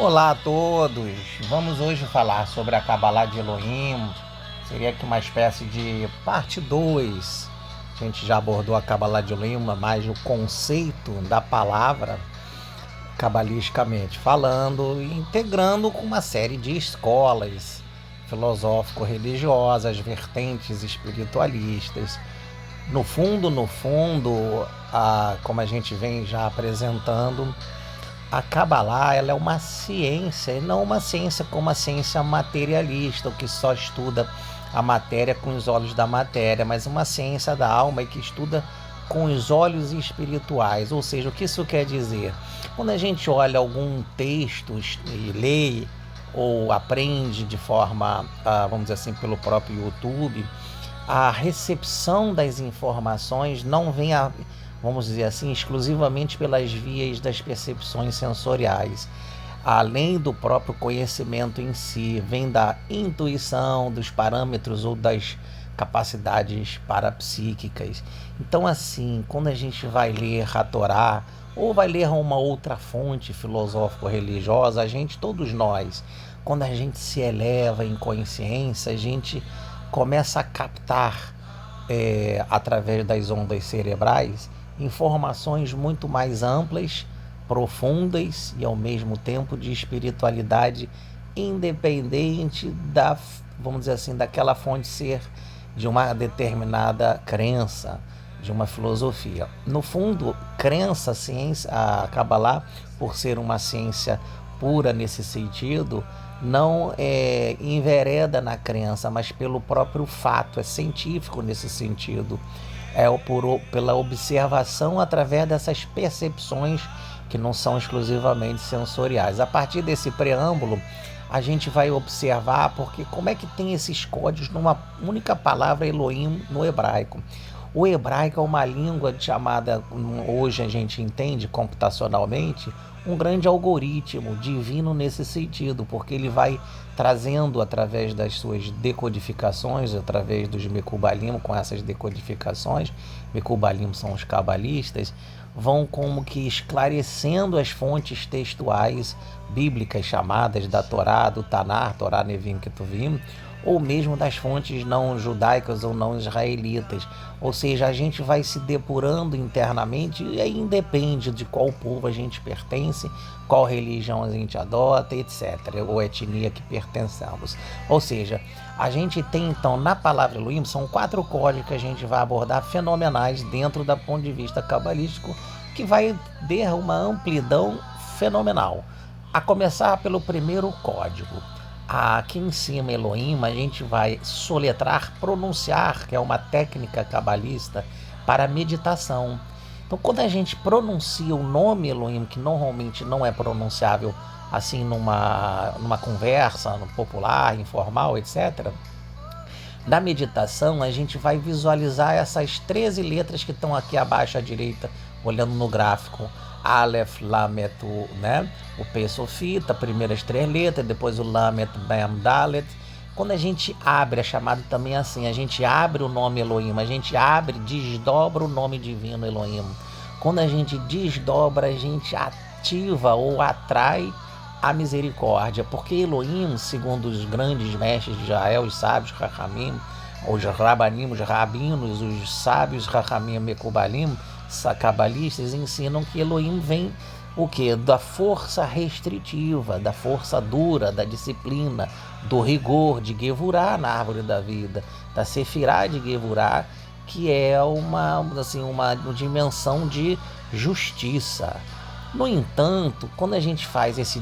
Olá a todos! Vamos hoje falar sobre a Cabalá de Elohim. Seria aqui uma espécie de parte 2. A gente já abordou a Cabalá de Elohim, mas o conceito da palavra, cabalisticamente falando, integrando com uma série de escolas filosófico-religiosas, vertentes espiritualistas. No fundo, como a gente vem já apresentando, a Kabbalah ela é uma ciência, e não uma ciência como a ciência materialista, o que só estuda a matéria com os olhos da matéria, mas uma ciência da alma e que estuda com os olhos espirituais. Ou seja, o que isso quer dizer? Quando a gente olha algum texto e lê ou aprende de forma, vamos dizer assim, pelo próprio YouTube, a recepção das informações não vem vamos dizer assim, exclusivamente pelas vias das percepções sensoriais. Além do próprio conhecimento em si, vem da intuição, dos parâmetros ou das capacidades parapsíquicas. Então, assim, quando a gente vai ler a Torá ou vai ler uma outra fonte filosófico-religiosa, todos nós, quando a gente se eleva em consciência, a gente começa a captar, através das ondas cerebrais, informações muito mais amplas, profundas e ao mesmo tempo de espiritualidade independente vamos dizer assim, daquela fonte ser de uma determinada crença, de uma filosofia. No fundo, crença, ciência, a Kabbalah, por ser uma ciência pura nesse sentido, não envereda na crença, mas pelo próprio fato, é científico nesse sentido. Pela observação através dessas percepções que não são exclusivamente sensoriais. A partir desse preâmbulo, a gente vai observar porque como é que tem esses códigos numa única palavra Elohim no hebraico. O hebraico é uma língua chamada, hoje a gente entende computacionalmente, um grande algoritmo divino nesse sentido, porque ele vai trazendo através das suas decodificações, através dos Mekubalim, com essas decodificações, Mekubalim são os cabalistas, vão como que esclarecendo as fontes textuais bíblicas chamadas da Torá, do Tanar, Torá Nevim Ketuvim, ou mesmo das fontes não judaicas ou não israelitas. Ou seja, a gente vai se depurando internamente e aí independe de qual povo a gente pertence, qual religião a gente adota, etc., ou etnia que pertencemos. Ou seja, a gente tem então na palavra Elohim, são 4 códigos que a gente vai abordar fenomenais dentro do ponto de vista cabalístico, que vai ter uma amplidão fenomenal. A começar pelo primeiro código. Aqui em cima, Elohim, a gente vai soletrar, pronunciar, que é uma técnica cabalista para meditação. Então, quando a gente pronuncia o nome Elohim, que normalmente não é pronunciável assim numa conversa no popular, informal, etc., na meditação, a gente vai visualizar essas 13 letras que estão aqui abaixo à direita, olhando no gráfico. Aleph, Lamet, né? O P sofita, primeiras 3 letras, depois o Lamet, Bam, Dalet. Quando a gente abre, é chamado também assim, a gente abre o nome Elohim, a gente abre, desdobra o nome divino Elohim. Quando a gente desdobra, a gente ativa ou atrai a misericórdia, porque Elohim, segundo os grandes mestres de Israel, os sábios Rahamim, os Rabanim, os rabinos, os sábios Rahamim Mekubalim, cabalistas, ensinam que Elohim vem o quê? Da força restritiva, da força dura, da disciplina, do rigor de Gevurá na árvore da vida, da Sefirá de Gevurá, que é uma dimensão de justiça. No entanto, quando a gente faz nesse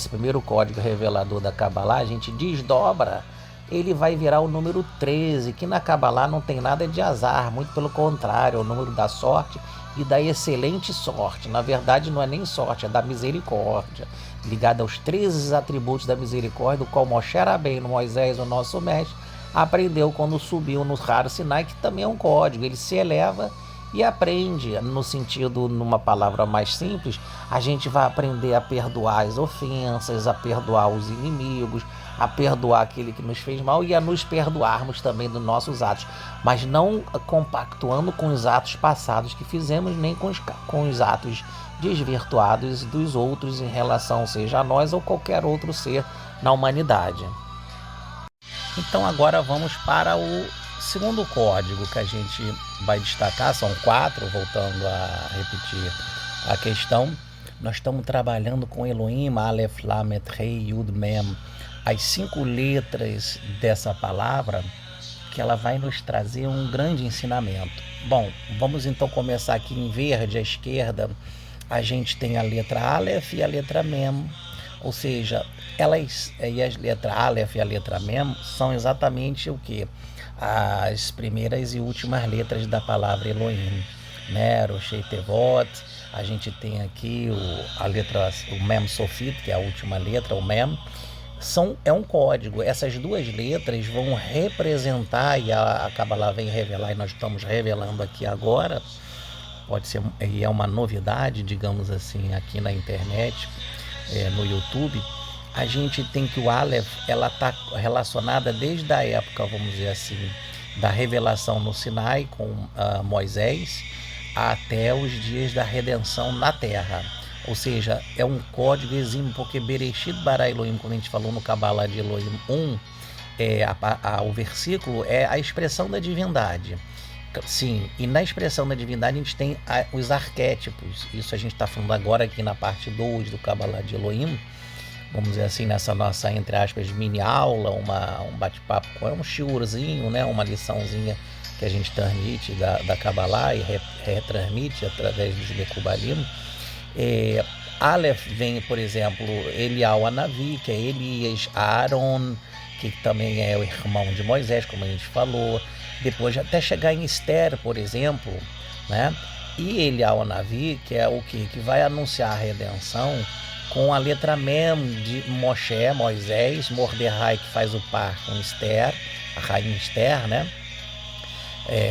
primeiro código revelador da Kabbalah, a gente desdobra, ele vai virar o número 13, que na Kabbalah não tem nada de azar, muito pelo contrário, é o número da sorte e da excelente sorte. Na verdade, não é nem sorte, é da misericórdia, ligada aos 13 atributos da misericórdia, do qual Moshe Rabbeinu, Moisés, o nosso mestre, aprendeu quando subiu no Har Sinai, que também é um código. Ele se eleva e aprende, no sentido, numa palavra mais simples, a gente vai aprender a perdoar as ofensas, a perdoar os inimigos, a perdoar aquele que nos fez mal e a nos perdoarmos também dos nossos atos, mas não compactuando com os atos passados que fizemos, nem com os atos desvirtuados dos outros em relação, seja a nós ou qualquer outro ser na humanidade. Então agora vamos para o segundo código que a gente vai destacar, são 4, voltando a repetir a questão. Nós estamos trabalhando com Elohim, Aleph, Lamet, Rei, Yud, Mem, as 5 letras dessa palavra, que ela vai nos trazer um grande ensinamento. Bom, vamos então começar aqui em verde, à esquerda, a gente tem a letra Aleph e a letra Mem, ou seja, elas, e as letras Aleph e a letra Mem são exatamente o que? As primeiras e últimas letras da palavra Elohim, né? Roshei Tevot, a gente tem aqui a letra, o Mem Sofit, que é a última letra, o Mem, é um código. Essas 2 letras vão representar, e a Kabbalah vem revelar, e nós estamos revelando aqui agora, pode ser, e é uma novidade, digamos assim, aqui na internet, no YouTube, a gente tem que o Aleph, ela está relacionada desde a época, vamos dizer assim, da revelação no Sinai com Moisés, até os dias da redenção na Terra. Ou seja, é um código exímio, porque Bereshit bara Elohim, como a gente falou no Kabbalah de Elohim 1, o versículo é a expressão da divindade. Sim, e na expressão da divindade a gente tem os arquétipos. Isso a gente está falando agora aqui na parte 2 do Kabbalah de Elohim, vamos dizer assim, nessa nossa, entre aspas, mini aula, um bate-papo, um shiurzinho, né? Uma liçãozinha que a gente transmite da Kabbalah e retransmite através dos Mekubalim. Aleph vem, por exemplo, Elial Anavi, que é Elias, Aaron, que também é o irmão de Moisés, como a gente falou. Depois até chegar em Esther, por exemplo, né? E Elial Anavi, que é o que vai anunciar a redenção, com a letra Mem de Moshe, Moisés, Mordecai, que faz o par com Esther, a rainha Esther, né?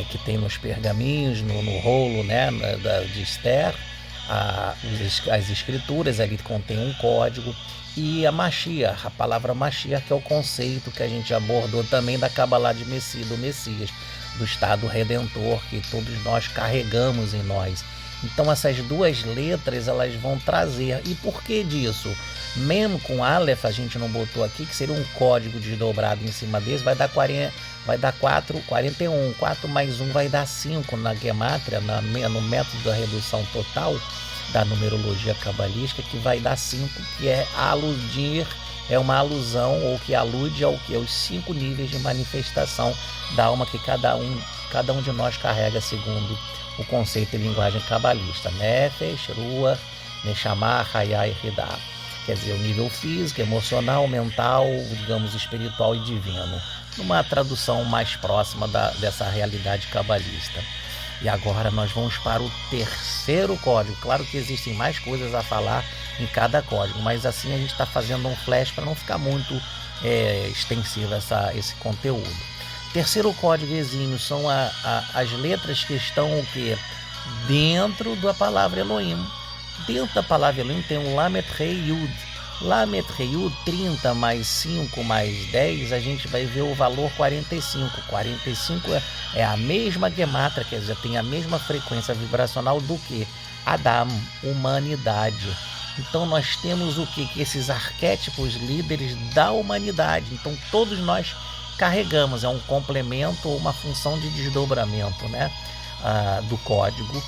Que tem nos pergaminhos, no rolo, né? De Esther, as escrituras ali contém um código. E a Mashiach, a palavra Mashiach, que é o conceito que a gente abordou também da Kabbalah de Messias, do Messias, do Estado Redentor que todos nós carregamos em nós. Então essas 2 letras elas vão trazer. E por que disso? Mem com Aleph, a gente não botou aqui, que seria um código desdobrado em cima desse, vai dar 41. 4 mais 1 vai dar 5 na Gemátria, no método da redução total da numerologia cabalística, que vai dar 5, que é aludir, é uma alusão, ou que alude ao que? Aos 5 níveis de manifestação da alma que cada um de nós carrega, segundo o conceito e linguagem cabalista. Nefesh, Ruach, Neshama, Hayah e Hidah. Quer dizer, o nível físico, emocional, mental, digamos, espiritual e divino. Numa tradução mais próxima dessa realidade cabalista. E agora nós vamos para o terceiro código. Claro que existem mais coisas a falar em cada código, mas assim a gente está fazendo um flash para não ficar muito extensivo esse conteúdo. Terceiro código exímio são as letras que estão o quê? Dentro da palavra Elohim. Dentro da palavra Elohim tem um Lamet Rei Yud. Lamet Rei Yud, 30 mais 5 mais 10, a gente vai ver o valor 45. 45 é a mesma gemátria, quer dizer, tem a mesma frequência vibracional do que Adam, humanidade. Então nós temos o que? Que esses arquétipos líderes da humanidade. Então todos nós carregamos, é um complemento ou uma função de desdobramento, né? Do código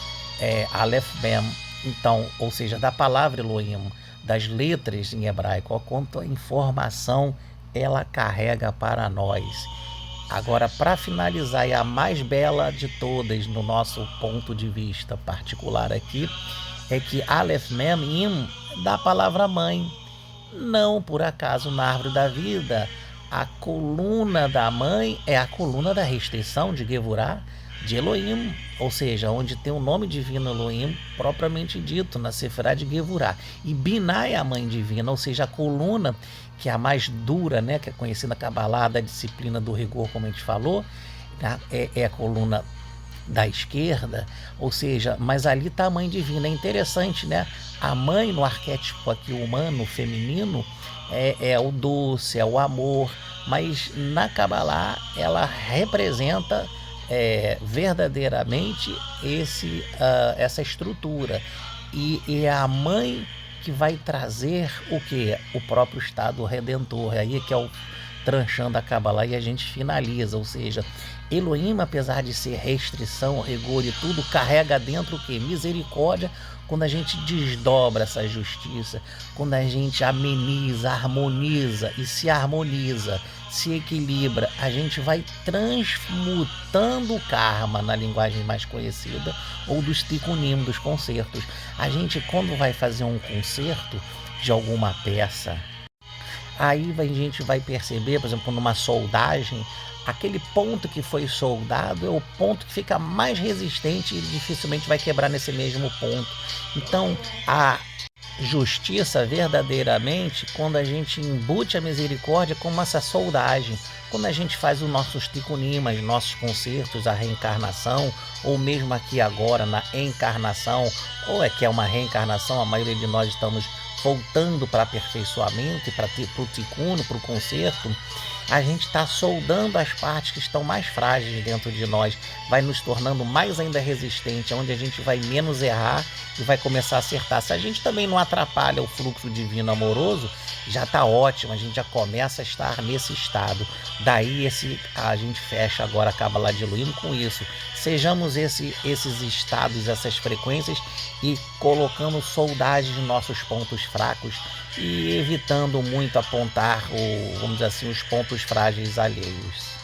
Aleph Mem. Então, ou seja, da palavra Elohim, das letras em hebraico, ó, quanto a informação ela carrega para nós. Agora, para finalizar, e a mais bela de todas, no nosso ponto de vista particular aqui, é que Aleph Mem Im, da palavra mãe. Não por acaso na árvore da vida, a coluna da mãe é a coluna da restrição de Gevurah, de Elohim, ou seja, onde tem o nome divino Elohim propriamente dito, na Seferá de Gevurah. E Binah é a mãe divina, ou seja, a coluna que é a mais dura, né, que é conhecida Kabbalah, da disciplina do rigor, como a gente falou, é a coluna da esquerda, ou seja, mas ali está a mãe divina. É interessante, né? A mãe no arquétipo aqui humano, feminino, é o doce, é o amor, mas na Kabbalah ela representa verdadeiramente essa estrutura. E é a mãe que vai trazer o que? O próprio estado redentor. É aí que é o tranchando a Kabbalah e a gente finaliza, ou seja, Elohim, apesar de ser restrição, rigor e tudo, carrega dentro o que? Misericórdia, quando a gente desdobra essa justiça, quando a gente ameniza, harmoniza e se harmoniza, se equilibra, a gente vai transmutando o karma na linguagem mais conhecida, ou dos tikkunim, dos concertos. A gente, quando vai fazer um concerto de alguma peça, aí a gente vai perceber, por exemplo, numa soldagem, aquele ponto que foi soldado é o ponto que fica mais resistente e dificilmente vai quebrar nesse mesmo ponto. Então, a justiça verdadeiramente, quando a gente embute a misericórdia como essa soldagem, quando a gente faz os nossos tikkunim, os nossos concertos, a reencarnação, ou mesmo aqui agora na encarnação, ou é que é uma reencarnação, a maioria de nós estamos voltando para aperfeiçoamento e para o tikkun, para o conserto, a gente está soldando as partes que estão mais frágeis dentro de nós, vai nos tornando mais ainda resistente, onde a gente vai menos errar e vai começar a acertar. Se a gente também não atrapalha o fluxo divino amoroso, já está ótimo, a gente já começa a estar nesse estado. Daí a gente fecha agora a Kabbalah de Elohim com isso. Sejamos esses estados, essas frequências e colocando soldagem nos nossos pontos fracos e evitando muito apontar, vamos dizer assim, os pontos frágeis alheios.